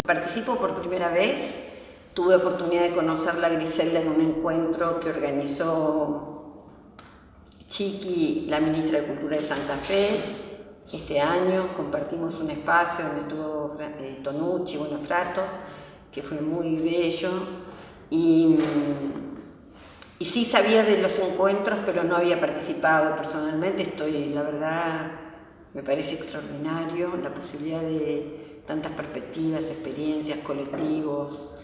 Participo por primera vez, tuve oportunidad de conocerla a Griselda en un encuentro que organizó Chiqui, la ministra de Cultura de Santa Fe. Este año compartimos un espacio donde estuvo Tonucci, bueno, Frato, que fue muy bello. Y sí sabía de los encuentros, pero no había participado personalmente. La verdad, me parece extraordinario la posibilidad de tantas perspectivas, experiencias, colectivos.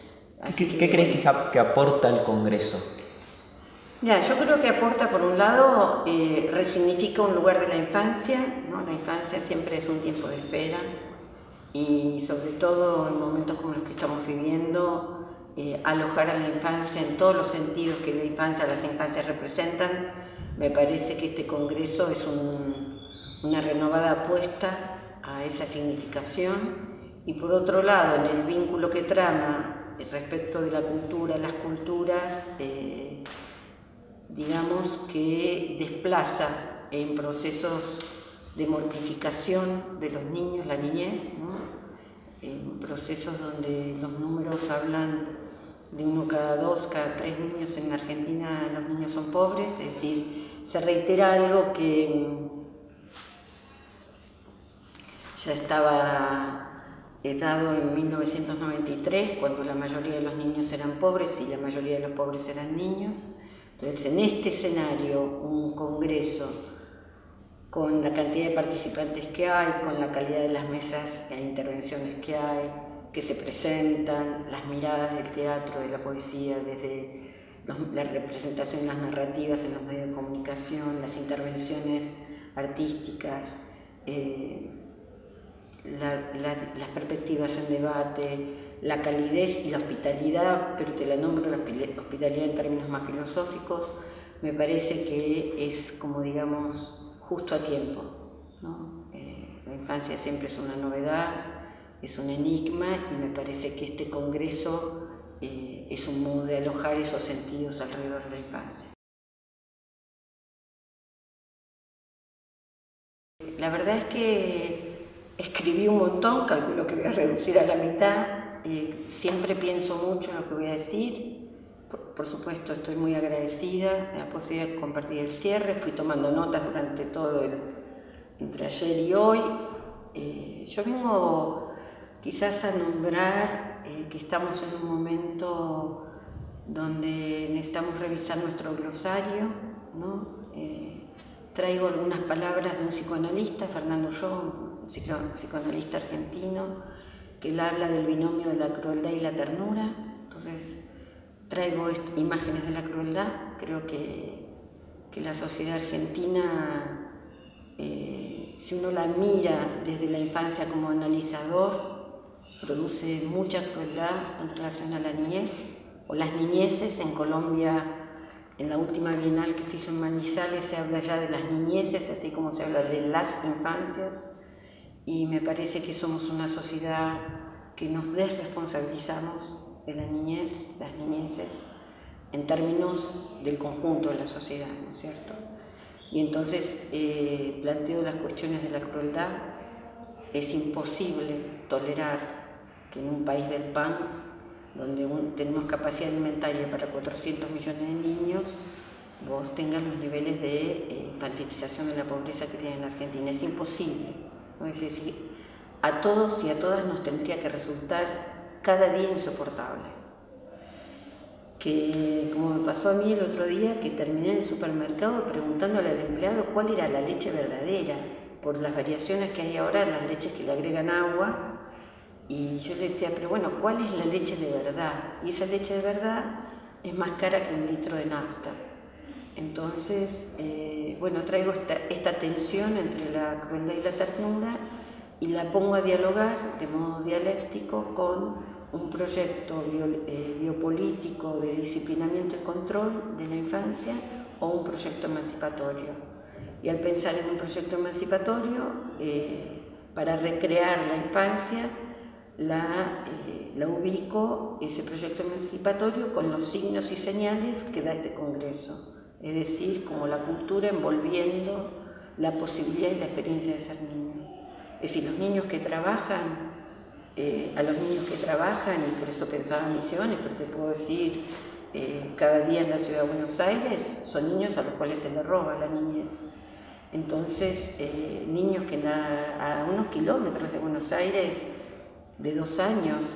¿Qué crees que aporta el Congreso? Mira, yo creo que aporta, por un lado, resignifica un lugar de la infancia, ¿no? La infancia siempre es un tiempo de espera y sobre todo en momentos como los que estamos viviendo, alojar a la infancia en todos los sentidos que las infancias representan. Me parece que este Congreso es una renovada apuesta a esa significación y, por otro lado, en el vínculo que trama respecto de la cultura, las culturas, digamos que desplaza en procesos de mortificación de los niños, la niñez, ¿no? En procesos donde los números hablan de 1 cada 2, cada 3 niños en Argentina, los niños son pobres, es decir, se reitera algo que ya estaba dado en 1993, cuando la mayoría de los niños eran pobres y la mayoría de los pobres eran niños. Entonces, en este escenario, un congreso con la cantidad de participantes que hay, con la calidad de las mesas e intervenciones que hay, que se presentan, las miradas del teatro, de la poesía, desde la representación, las narrativas en los medios de comunicación, las intervenciones artísticas, las perspectivas en debate, la calidez y la hospitalidad, pero te la nombro la hospitalidad en términos más filosóficos, me parece que es, como digamos, justo a tiempo, ¿no? La infancia siempre es una novedad, es un enigma, y me parece que este congreso es un modo de alojar esos sentidos alrededor de la infancia. La verdad es que escribí un montón, calculo que voy a reducir a la mitad. Siempre pienso mucho en lo que voy a decir. Por supuesto, estoy muy agradecida de la posibilidad de compartir el cierre. Fui tomando notas durante entre ayer y hoy. Yo vengo quizás a nombrar que estamos en un momento donde necesitamos revisar nuestro glosario, ¿no? Traigo algunas palabras de un psicoanalista, Fernando Young, un psicoanalista argentino, que él habla del binomio de la crueldad y la ternura. Entonces, traigo imágenes de la crueldad. Creo que la sociedad argentina, si uno la mira desde la infancia como analizador, produce mucha crueldad en relación a la niñez o las niñeces. En Colombia, en la última bienal que se hizo en Manizales, se habla ya de las niñeces, así como se habla de las infancias, y me parece que somos una sociedad que nos desresponsabilizamos de la niñez, las niñeces, en términos del conjunto de la sociedad, ¿no es cierto? Y entonces planteo las cuestiones de la crueldad. Es imposible tolerar que en un país del pan, donde tenemos capacidad alimentaria para 400 millones de niños, vos tengas los niveles de infantilización de la pobreza que tiene en Argentina. Es imposible, ¿no? Es decir, a todos y a todas nos tendría que resultar cada día insoportable. Que, como me pasó a mí el otro día, que terminé en el supermercado preguntándole al empleado cuál era la leche verdadera, por las variaciones que hay ahora, las leches que le agregan agua. Y yo le decía, pero bueno, ¿cuál es la leche de verdad? Y esa leche de verdad es más cara que 1 litro de nafta. Entonces, bueno, traigo esta tensión entre la crueldad y la ternura y la pongo a dialogar de modo dialéctico con un proyecto biopolítico de disciplinamiento y control de la infancia o un proyecto emancipatorio. Y al pensar en un proyecto emancipatorio, para recrear la infancia, la ubico, ese proyecto emancipatorio, con los signos y señales que da este congreso, es decir, como la cultura envolviendo la posibilidad y la experiencia de ser niño. Es decir, los niños que trabajan a los niños que trabajan, y por eso pensaba en Misiones, pero te puedo decir, cada día en la ciudad de Buenos Aires son niños a los cuales se les roba la niñez. Entonces, niños que a unos kilómetros de Buenos Aires, de 2 años,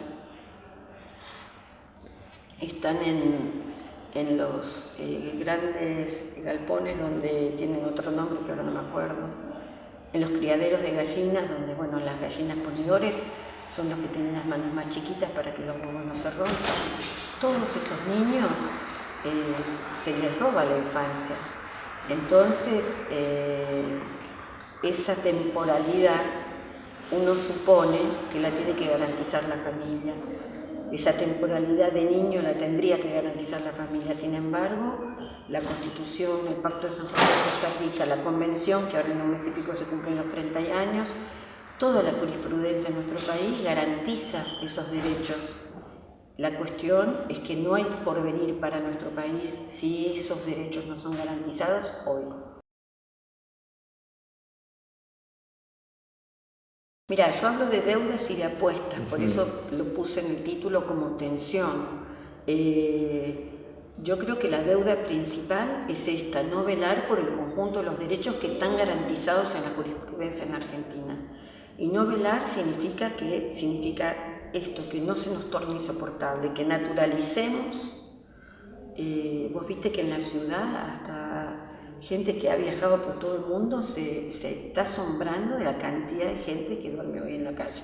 están en los grandes galpones donde tienen otro nombre que ahora no me acuerdo, en los criaderos de gallinas, donde, bueno, las gallinas ponedores son los que tienen las manos más chiquitas para que los huevos no se rompan. Todos esos niños se les roba la infancia. Entonces, esa temporalidad uno supone que la tiene que garantizar la familia. Esa temporalidad de niño la tendría que garantizar la familia. Sin embargo, la Constitución, el Pacto de San José de Costa Rica, la Convención, que ahora en un mes y pico se cumplen los 30 años, toda la jurisprudencia en nuestro país garantiza esos derechos. La cuestión es que no hay porvenir para nuestro país si esos derechos no son garantizados hoy. Mira, yo hablo de deudas y de apuestas, por eso lo puse en el título como tensión. Yo creo que la deuda principal es esta, no velar por el conjunto de los derechos que están garantizados en la jurisprudencia en Argentina. Y no velar significa esto, que no se nos torne insoportable, que naturalicemos. Vos viste que en la ciudad hasta gente que ha viajado por todo el mundo se está asombrando de la cantidad de gente que duerme hoy en la calle.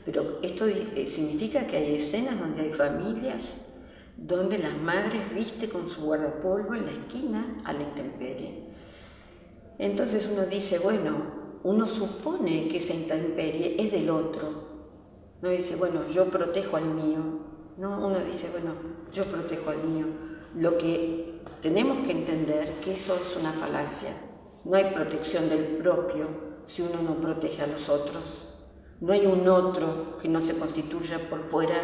Pero esto significa que hay escenas donde hay familias, donde las madres visten con su guardapolvo en la esquina a la intemperie. Entonces uno dice, bueno, uno supone que esa intemperie es del otro. No dice, bueno, yo protejo al mío. No, uno dice, bueno, yo protejo al mío. Lo que tenemos que entender que eso es una falacia. No hay protección del propio si uno no protege a los otros. No hay un otro que no se constituya por fuera.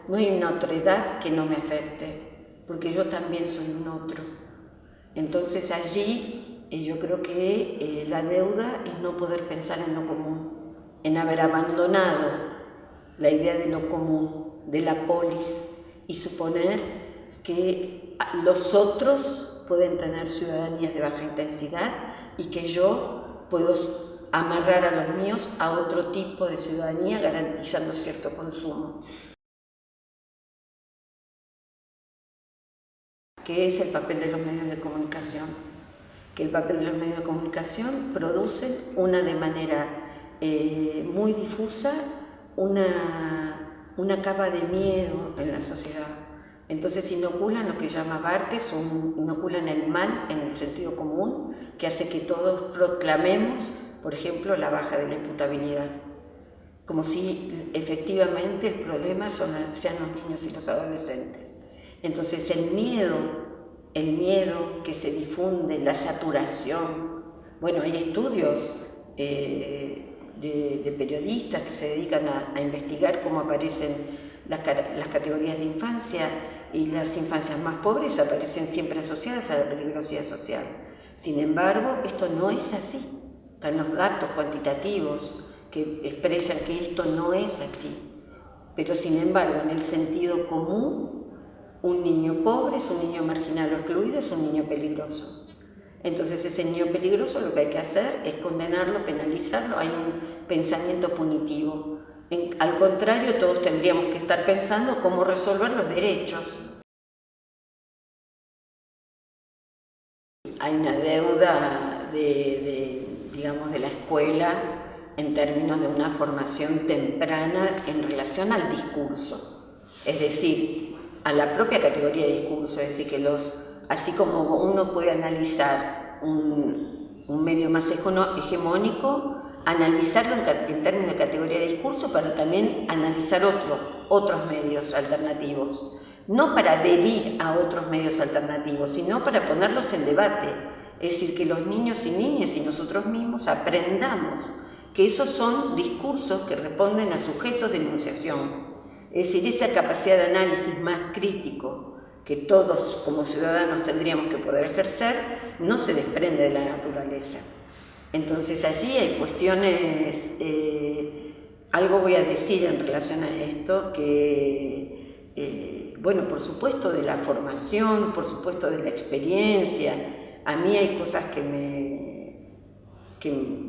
No hay una otredad que no me afecte, porque yo también soy un otro. Entonces allí yo creo que la deuda es no poder pensar en lo común, en haber abandonado la idea de lo común, de la polis, y suponer que los otros pueden tener ciudadanías de baja intensidad y que yo puedo amarrar a los míos a otro tipo de ciudadanía garantizando cierto consumo. ¿Qué es el papel de los medios de comunicación? Que el papel de los medios de comunicación producen de manera muy difusa una capa de miedo en la sociedad. Entonces inoculan lo que llama Barthes, inoculan el mal en el sentido común, que hace que todos proclamemos, por ejemplo, la baja de la imputabilidad. Como si efectivamente el problema sean los niños y los adolescentes. Entonces el miedo que se difunde, la saturación. Bueno, hay estudios de periodistas que se dedican a investigar cómo aparecen las categorías de infancia, y las infancias más pobres aparecen siempre asociadas a la peligrosidad social. Sin embargo, esto no es así. Están los datos cuantitativos que expresan que esto no es así. Pero sin embargo, en el sentido común, un niño pobre es un niño marginal o excluido, es un niño peligroso. Entonces ese niño peligroso lo que hay que hacer es condenarlo, penalizarlo, hay un pensamiento punitivo. Al contrario, todos tendríamos que estar pensando cómo resolver los derechos. Hay una deuda digamos, de la escuela en términos de una formación temprana en relación al discurso. Es decir, a la propia categoría de discurso, es decir, que así como uno puede analizar un medio más hegemónico, analizarlo en términos de categoría de discurso para también analizar otros medios alternativos. No para adherir a otros medios alternativos, sino para ponerlos en debate. Es decir, que los niños y niñas y nosotros mismos aprendamos que esos son discursos que responden a sujetos de enunciación. Es decir, esa capacidad de análisis más crítico que todos como ciudadanos tendríamos que poder ejercer, no se desprende de la naturaleza. Entonces allí hay cuestiones algo voy a decir en relación a esto, que, bueno, por supuesto de la formación, por supuesto de la experiencia, a mí hay cosas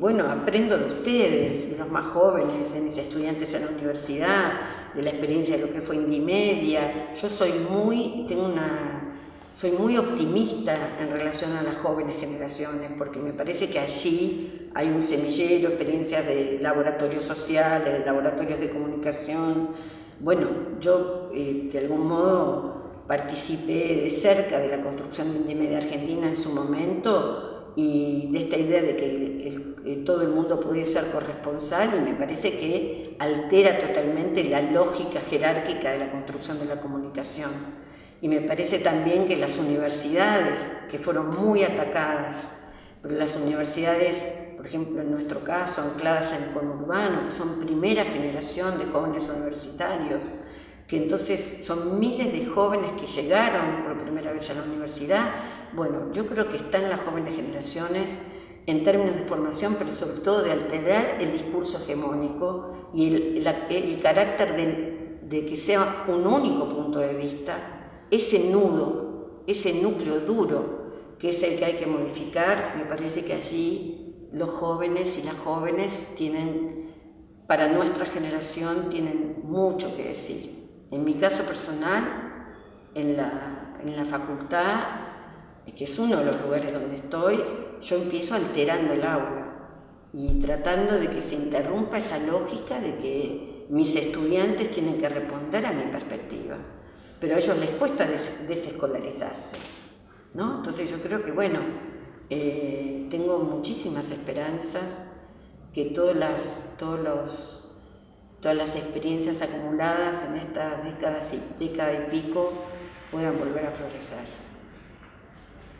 bueno, aprendo de ustedes, de los más jóvenes, de mis estudiantes en la universidad, de la experiencia de lo que fue Indimedia. Yo soy muy optimista en relación a las jóvenes generaciones, porque me parece que allí hay un semillero, experiencias de laboratorios sociales, de laboratorios de comunicación. Bueno, yo de algún modo participé de cerca de la construcción de Indimedia Argentina en su momento, y de esta idea de que todo el mundo podía ser corresponsal, y me parece que altera totalmente la lógica jerárquica de la construcción de la comunicación. Y me parece también que las universidades, que fueron muy atacadas, pero las universidades, por ejemplo en nuestro caso, ancladas en el conurbano, que son primera generación de jóvenes universitarios, que entonces son miles de jóvenes que llegaron por primera vez a la universidad. Bueno, yo creo que están las jóvenes generaciones en términos de formación, pero sobre todo de alterar el discurso hegemónico y el carácter de que sea un único punto de vista, ese nudo, ese núcleo duro, que es el que hay que modificar. Me parece que allí los jóvenes y las jóvenes para nuestra generación, tienen mucho que decir. En mi caso personal, en la facultad, que es uno de los lugares donde estoy, yo empiezo alterando el aula y tratando de que se interrumpa esa lógica de que mis estudiantes tienen que responder a mi perspectiva, pero a ellos les cuesta desescolarizarse, ¿no? Entonces yo creo que, bueno, tengo muchísimas esperanzas que todas las experiencias acumuladas en esta década y pico puedan volver a florecer.